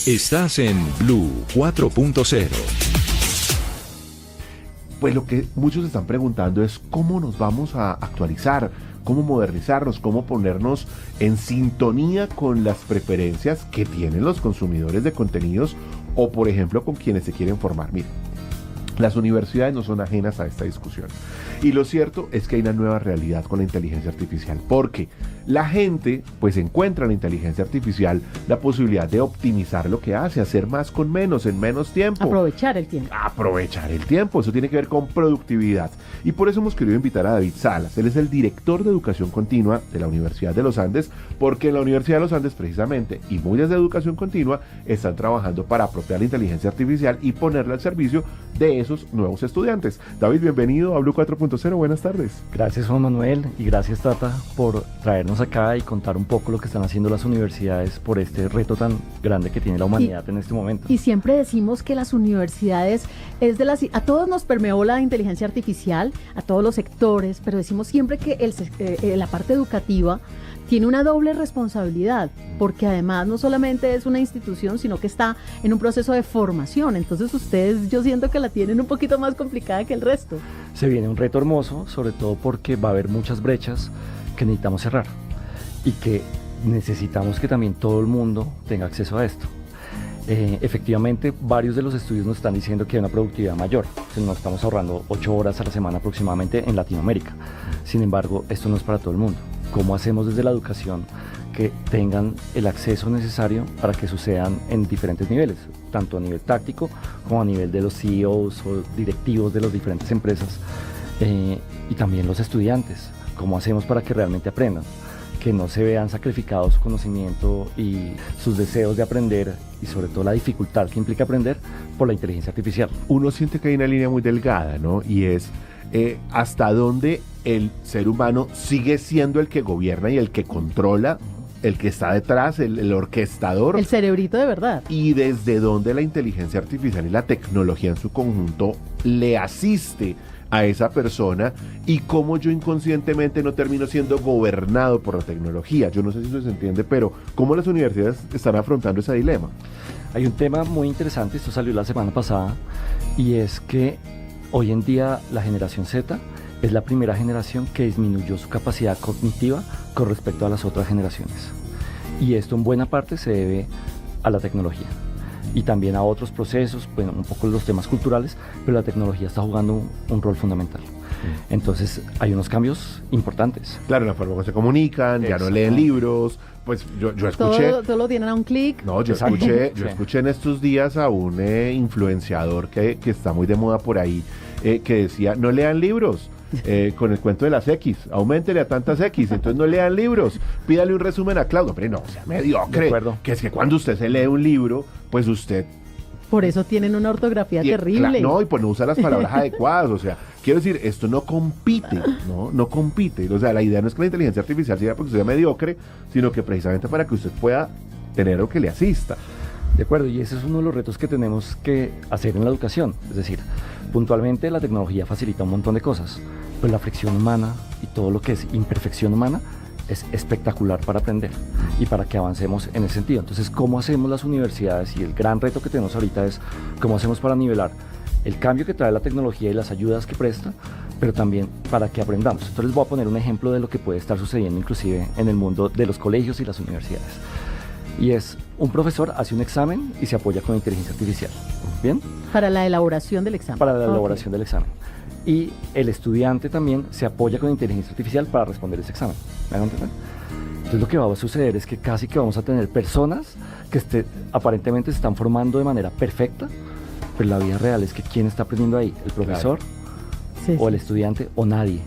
Estás en Blue 4.0. Pues lo que muchos están preguntando es cómo nos vamos a actualizar, cómo modernizarnos, cómo ponernos en sintonía con las preferencias que tienen los consumidores de contenidos o, por ejemplo, con quienes se quieren formar. Miren, las universidades no son ajenas a esta discusión. Y lo cierto es que hay una nueva realidad con la inteligencia artificial, porque la gente pues encuentra en la inteligencia artificial la posibilidad de optimizar lo que hace, hacer más con menos, en menos tiempo. Aprovechar el tiempo. Aprovechar el tiempo, eso tiene que ver con productividad. Y por eso hemos querido invitar a David Salas. Él es el director de Educación Continua de la Universidad de los Andes, porque en la Universidad de los Andes precisamente, y muy desde Educación Continua, están trabajando para apropiar la inteligencia artificial y ponerla al servicio de esos nuevos estudiantes. David, bienvenido a Blue 4.0, buenas tardes. Gracias, Juan Manuel, y gracias, Tata, por traernos acá y contar un poco lo que están haciendo las universidades por este reto tan grande que tiene la humanidad en este momento. Y siempre decimos que las universidades a todos nos permeó la inteligencia artificial, a todos los sectores, pero decimos siempre que la parte educativa tiene una doble responsabilidad, porque además no solamente es una institución, sino que está en un proceso de formación. Entonces ustedes, yo siento que la tienen un poquito más complicada que el resto. Se viene un reto hermoso, sobre todo porque va a haber muchas brechas que necesitamos cerrar y que necesitamos que también todo el mundo tenga acceso a esto. Efectivamente, varios de los estudios nos están diciendo que hay una productividad mayor. Nos estamos ahorrando 8 horas a la semana aproximadamente en Latinoamérica. Sin embargo, esto no es para todo el mundo. ¿Cómo hacemos desde la educación que tengan el acceso necesario para que sucedan en diferentes niveles, tanto a nivel táctico como a nivel de los CEOs o directivos de las diferentes empresas, y también los estudiantes? ¿Cómo hacemos para que realmente aprendan? Que no se vean sacrificados su conocimiento y sus deseos de aprender, y sobre todo la dificultad que implica aprender por la inteligencia artificial. Uno siente que hay una línea muy delgada, ¿no? Y es hasta dónde el ser humano sigue siendo el que gobierna y el que controla, el que está detrás, el orquestador. El cerebrito de verdad. Y desde dónde la inteligencia artificial y la tecnología en su conjunto le asiste a esa persona, y cómo yo inconscientemente no termino siendo gobernado por la tecnología. Yo no sé si eso se entiende, pero ¿cómo las universidades están afrontando ese dilema? Hay un tema muy interesante, esto salió la semana pasada, y es que hoy en día la generación Z es la primera generación que disminuyó su capacidad cognitiva con respecto a las otras generaciones. Y esto en buena parte se debe a la tecnología y también a otros procesos, bueno, un poco los temas culturales, pero la tecnología está jugando un rol fundamental. Entonces hay unos cambios importantes. Claro, la forma en que se comunican, ya no leen libros. Pues yo escuché... Todo lo tienen a un clic. No, yo escuché en estos días a un influenciador que está muy de moda por ahí, que decía, no lean libros. Con el cuento de las X, auméntele a tantas X, entonces no lean libros, pídale un resumen a Claudio, pero no, o sea, mediocre, que es que cuando usted se lee un libro, pues usted... Por eso tienen una ortografía terrible. No, y pues no usa las palabras adecuadas, o sea, quiero decir, esto no compite, no compite, o sea, la idea no es que la inteligencia artificial sea porque usted sea mediocre, sino que precisamente para que usted pueda tener algo que le asista. De acuerdo, y ese es uno de los retos que tenemos que hacer en la educación, es decir, puntualmente la tecnología facilita un montón de cosas, pero la fricción humana y todo lo que es imperfección humana es espectacular para aprender y para que avancemos en ese sentido. Entonces, ¿cómo hacemos las universidades? Y el gran reto que tenemos ahorita es cómo hacemos para nivelar el cambio que trae la tecnología y las ayudas que presta, pero también para que aprendamos. Entonces les voy a poner un ejemplo de lo que puede estar sucediendo inclusive en el mundo de los colegios y las universidades. Y es, un profesor hace un examen y se apoya con inteligencia artificial. ¿Bien? Para la elaboración del examen. Para la elaboración del examen. Y el estudiante también se apoya con inteligencia artificial para responder ese examen. ¿Me van a entender? Entonces lo que va a suceder es que casi que vamos a tener personas que aparentemente se están formando de manera perfecta, pero la vida real es que ¿quién está aprendiendo ahí? ¿El profesor? Claro. O el estudiante o nadie,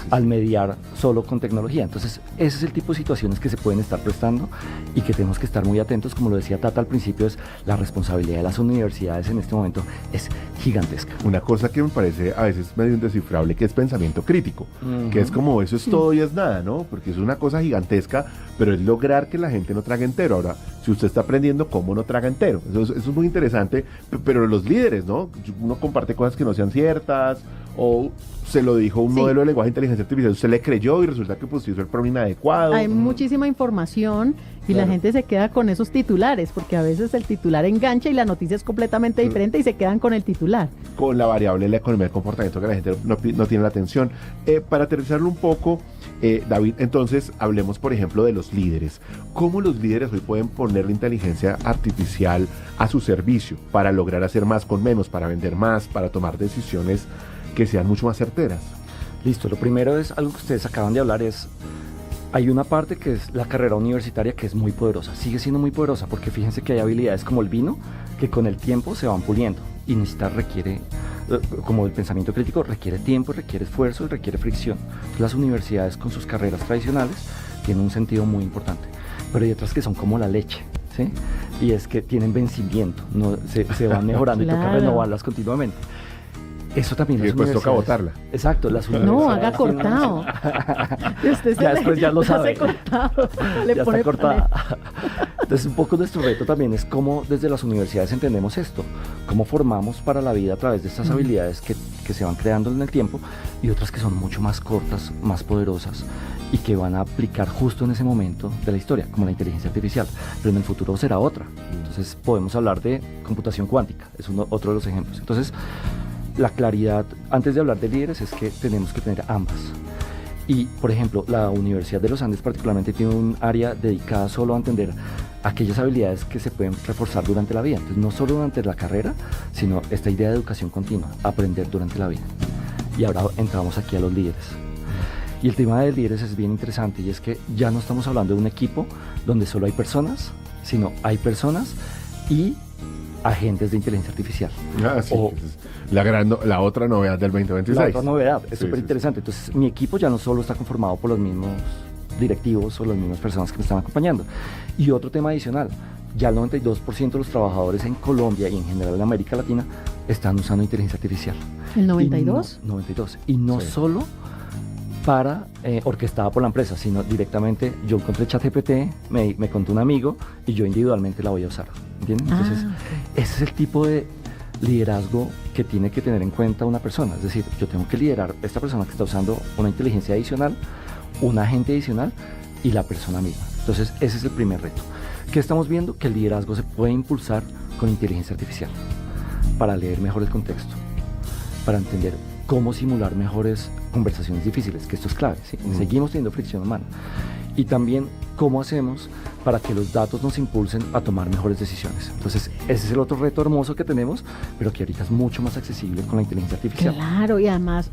al mediar solo con tecnología. Entonces ese es el tipo de situaciones que se pueden estar prestando y que tenemos que estar muy atentos. Como lo decía Tata al principio, es la responsabilidad de las universidades en este momento es gigantesca. Una cosa que me parece a veces medio indescifrable, que es pensamiento crítico, que es como eso es todo y es nada, ¿no? Porque es una cosa gigantesca, pero es lograr que la gente no trague entero. Ahora, si usted está aprendiendo, ¿cómo no traga entero? Eso es muy interesante, pero los líderes, ¿no? Uno comparte cosas que no sean ciertas, o se lo dijo un Sí. modelo de lenguaje de inteligencia artificial, usted le creyó y resulta que pues hizo el prompt inadecuado. Hay muchísima información y Claro. la gente se queda con esos titulares, porque a veces el titular engancha y la noticia es completamente diferente y se quedan con el titular. Con la variable de la economía del comportamiento que la gente no tiene la atención. Para aterrizarlo un poco, David, entonces hablemos por ejemplo de los líderes. ¿Cómo los líderes hoy pueden poner la inteligencia artificial a su servicio para lograr hacer más con menos, para vender más, para tomar decisiones que sean mucho más certeras? Listo, lo primero es algo que ustedes acaban de hablar, hay una parte que es la carrera universitaria que es muy poderosa, sigue siendo muy poderosa porque fíjense que hay habilidades como el vino que con el tiempo se van puliendo y requiere, como el pensamiento crítico, requiere tiempo, requiere esfuerzo y requiere fricción. Entonces, las universidades con sus carreras tradicionales tienen un sentido muy importante, pero hay otras que son como la leche, ¿sí? Y es que tienen vencimiento, se van mejorando y toca Claro. renovarlas continuamente. Eso también Y las después toca universidades- botarla. Exacto, las universidades. No, haga cortado. Y usted Ya después ya lo hace sabe. cortado. Le Ya pone está cortada. Entonces, un poco nuestro reto también es cómo desde las universidades entendemos esto, cómo formamos para la vida a través de estas habilidades que se van creando en el tiempo y otras que son mucho más cortas, más poderosas y que van a aplicar justo en ese momento de la historia, como la inteligencia artificial, pero en el futuro será otra. Entonces, podemos hablar de computación cuántica, es otro de los ejemplos. Entonces, la claridad, antes de hablar de líderes, es que tenemos que tener ambas. Y, por ejemplo, la Universidad de los Andes particularmente tiene un área dedicada solo a entender aquellas habilidades que se pueden reforzar durante la vida. Entonces, no solo durante la carrera, sino esta idea de educación continua, aprender durante la vida. Y ahora entramos aquí a los líderes. Y el tema de líderes es bien interesante y es que ya no estamos hablando de un equipo donde solo hay personas, sino hay personas y agentes de inteligencia artificial. Ah, sí, O- esa es la otra novedad del 2026. La otra novedad, es Sí, súper sí, interesante. Entonces, mi equipo ya no solo está conformado por los mismos directivos o las mismas personas que me están acompañando. Y otro tema adicional, ya el 92% de los trabajadores en Colombia y en general en América Latina están usando inteligencia artificial. ¿El 92? Y no, 92. Y no Sí. solo para orquestada por la empresa, sino directamente yo encontré ChatGPT, me contó un amigo y yo individualmente la voy a usar. ¿Entienden? Entonces, ok. ese es el tipo de liderazgo que tiene que tener en cuenta una persona. Es decir, yo tengo que liderar a esta persona que está usando una inteligencia adicional, un agente adicional y la persona misma. Entonces, ese es el primer reto. ¿Qué estamos viendo? Que el liderazgo se puede impulsar con inteligencia artificial para leer mejor el contexto, para entender cómo simular mejores conversaciones difíciles, que esto es clave, ¿sí? Seguimos teniendo fricción humana. Y también cómo hacemos para que los datos nos impulsen a tomar mejores decisiones. Entonces, ese es el otro reto hermoso que tenemos, pero que ahorita es mucho más accesible con la inteligencia artificial. Claro, y además,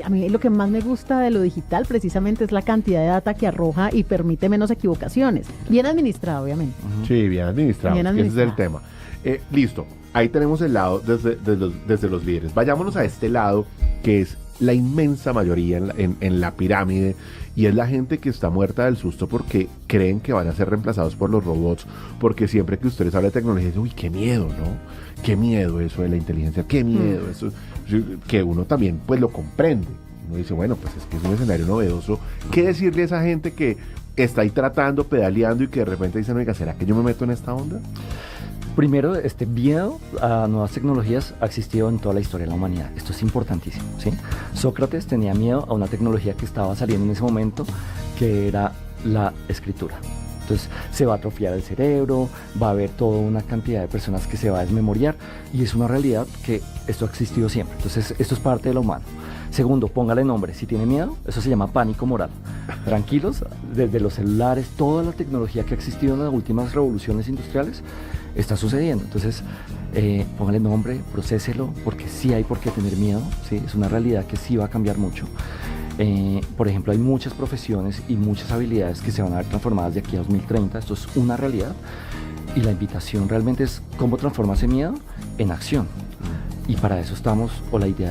a mí lo que más me gusta de lo digital precisamente es la cantidad de data que arroja y permite menos equivocaciones. Bien administrado, obviamente. Ujú. Sí, bien administrado, Bien que ese es el administrado. tema. Listo, ahí tenemos el lado desde los líderes. Vayámonos a este lado que es la inmensa mayoría en la pirámide y es la gente que está muerta del susto porque creen que van a ser reemplazados por los robots, porque siempre que ustedes hablan de tecnología dicen, uy, qué miedo, ¿no? Qué miedo eso de la inteligencia, qué miedo eso, que uno también pues lo comprende. Uno dice, bueno, pues es que es un escenario novedoso. ¿Qué decirle a esa gente que está ahí tratando, pedaleando y que de repente dicen, oiga, ¿será que yo me meto en esta onda? Primero, este miedo a nuevas tecnologías ha existido en toda la historia de la humanidad. Esto es importantísimo, ¿sí? Sócrates tenía miedo a una tecnología que estaba saliendo en ese momento, que era la escritura. Entonces, se va a atrofiar el cerebro, va a haber toda una cantidad de personas que se va a desmemoriar, y es una realidad que esto ha existido siempre. Entonces, esto es parte de lo humano. Segundo, póngale nombre. Si tiene miedo, eso se llama pánico moral. Tranquilos, desde los celulares, toda la tecnología que ha existido en las últimas revoluciones industriales está sucediendo. Entonces, póngale nombre, procéselo, porque sí hay por qué tener miedo, ¿sí? Es una realidad que sí va a cambiar mucho. Por ejemplo, hay muchas profesiones y muchas habilidades que se van a ver transformadas de aquí a 2030. Esto es una realidad. Y la invitación realmente es cómo transforma ese miedo en acción. Y para eso estamos, o la idea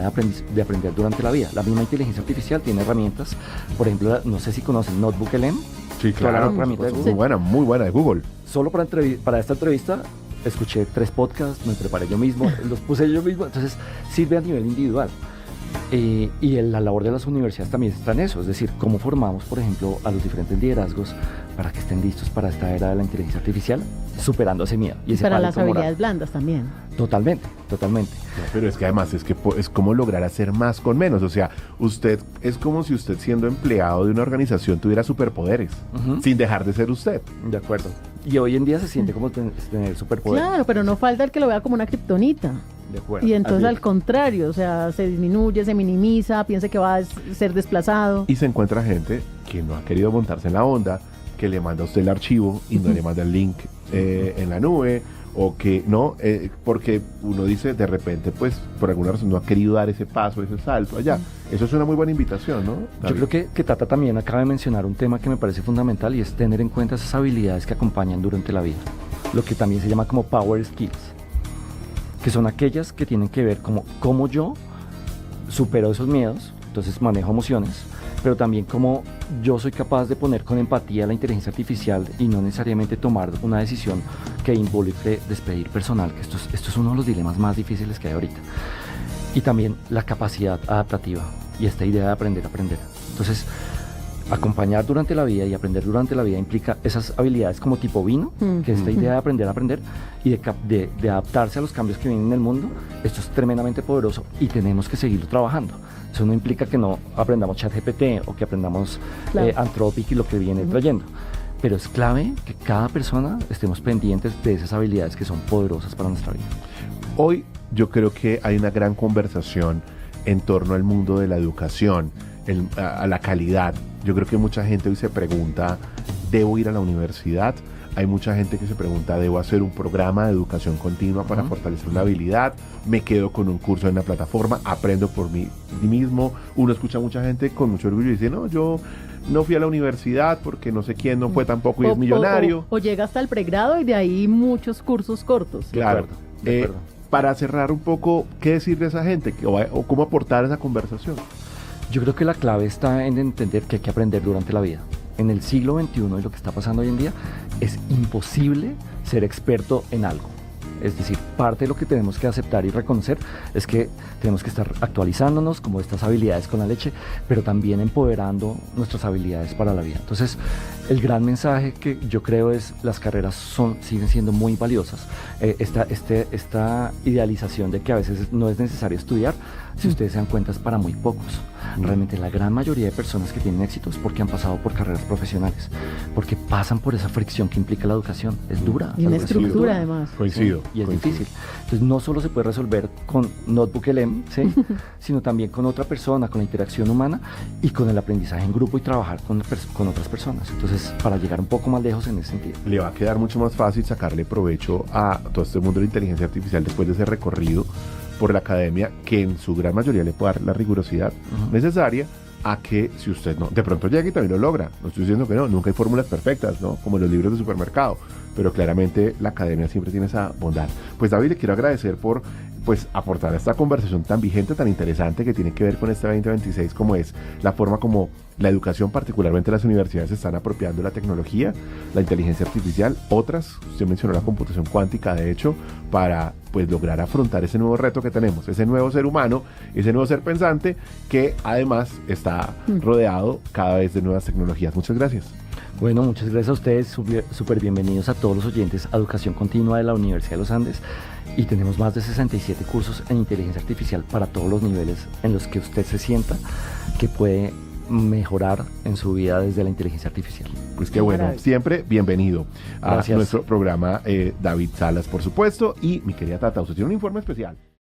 de aprender durante la vida. La misma inteligencia artificial tiene herramientas, por ejemplo, no sé si conocen Notebook LM. Sí, Toda la claro, herramienta de pues, Google. muy buena de Google. Solo para esta entrevista escuché 3 podcasts, me preparé yo mismo, los puse yo mismo, entonces sirve a nivel individual. La labor de las universidades también está en eso, es decir, cómo formamos, por ejemplo, a los diferentes liderazgos para que estén listos para esta era de la inteligencia artificial, superando ese miedo. Y ese Para pánico las habilidades moral. blandas también. Totalmente, totalmente. No, pero es que además es como lograr hacer más con menos. O sea, usted es como si usted siendo empleado de una organización tuviera superpoderes, Ujú. sin dejar de ser usted. De acuerdo. Y hoy en día se siente como tener superpoder. Claro, pero no falta el que lo vea como una kriptonita. De acuerdo. Y entonces Así al contrario, o sea, se disminuye, se minimiza, piensa que va a ser desplazado. Y se encuentra gente que no ha querido montarse en la onda, que le manda a usted el archivo y no le manda el link en la nube, o que no, porque uno dice de repente, pues por alguna razón no ha querido dar ese paso, ese salto allá. Eso es una muy buena invitación, ¿no? Yo creo que Tata también acaba de mencionar un tema que me parece fundamental y es tener en cuenta esas habilidades que acompañan durante la vida. Lo que también se llama como power skills, que son aquellas que tienen que ver como cómo yo supero esos miedos, entonces manejo emociones, pero también cómo yo soy capaz de poner con empatía la inteligencia artificial y no necesariamente tomar una decisión que involucre despedir personal, que esto es uno de los dilemas más difíciles que hay ahorita. Y también la capacidad adaptativa y esta idea de aprender a aprender. Entonces, acompañar durante la vida y aprender durante la vida implica esas habilidades como tipo vino, que esta idea de aprender a aprender y de adaptarse a los cambios que vienen en el mundo. Esto es tremendamente poderoso y tenemos que seguirlo trabajando. Eso no implica que no aprendamos ChatGPT o que aprendamos Claro. Anthropic y lo que viene trayendo. Pero es clave que cada persona estemos pendientes de esas habilidades que son poderosas para nuestra vida. Hoy yo creo que hay una gran conversación en torno al mundo de la educación, a la calidad. Yo creo que mucha gente hoy se pregunta, ¿debo ir a la universidad? Hay mucha gente que se pregunta, ¿debo hacer un programa de educación continua para fortalecer una habilidad? ¿Me quedo con un curso en la plataforma? ¿Aprendo por mí mismo? Uno escucha a mucha gente con mucho orgullo y dice, no, yo no fui a la universidad porque no sé quién no fue tampoco y es millonario. O llega hasta el pregrado y de ahí muchos cursos cortos. Claro. De acuerdo. Para cerrar un poco, ¿qué decir de esa gente? ¿O cómo aportar a esa conversación? Yo creo que la clave está en entender que hay que aprender durante la vida. En el siglo XXI y lo que está pasando hoy en día, es imposible ser experto en algo. Es decir, parte de lo que tenemos que aceptar y reconocer es que tenemos que estar actualizándonos como estas habilidades con la leche, pero también empoderando nuestras habilidades para la vida. Entonces, el gran mensaje que yo creo es las carreras siguen siendo muy valiosas. Esta idealización de que a veces no es necesario estudiar, si ustedes se dan cuenta, es para muy pocos. Realmente la gran mayoría de personas que tienen éxito es porque han pasado por carreras profesionales, porque pasan por esa fricción que implica la educación. Es dura. Y una Coincido. estructura además. Coincido. Y es coincido. difícil. Entonces no solo se puede resolver con Notebook LM, ¿sí? sino también con otra persona, con la interacción humana y con el aprendizaje en grupo y trabajar con otras personas. Entonces, para llegar un poco más lejos en ese sentido. Le va a quedar mucho más fácil sacarle provecho a todo este mundo de la inteligencia artificial después de ese recorrido por la academia, que en su gran mayoría le puede dar la rigurosidad necesaria a que si usted no, de pronto llega y también lo logra. No estoy diciendo que no, nunca hay fórmulas perfectas, ¿no? Como en los libros de supermercado, pero claramente la academia siempre tiene esa bondad. Pues David, le quiero agradecer por aportar a esta conversación tan vigente, tan interesante que tiene que ver con este 2026, como es la forma como la educación, particularmente las universidades, se están apropiando de la tecnología, la inteligencia artificial, otras, usted mencionó la computación cuántica, de hecho, para lograr afrontar ese nuevo reto que tenemos, ese nuevo ser humano, ese nuevo ser pensante, que además está rodeado cada vez de nuevas tecnologías. Muchas gracias. Bueno, muchas gracias a ustedes, súper bienvenidos a todos los oyentes a Educación Continua de la Universidad de los Andes, y tenemos más de 67 cursos en inteligencia artificial para todos los niveles en los que usted se sienta que puede mejorar en su vida desde la inteligencia artificial. Pues qué bueno, siempre bienvenido a Gracias. nuestro programa, David Salas, por supuesto, y mi querida Tata, usted tiene un informe especial.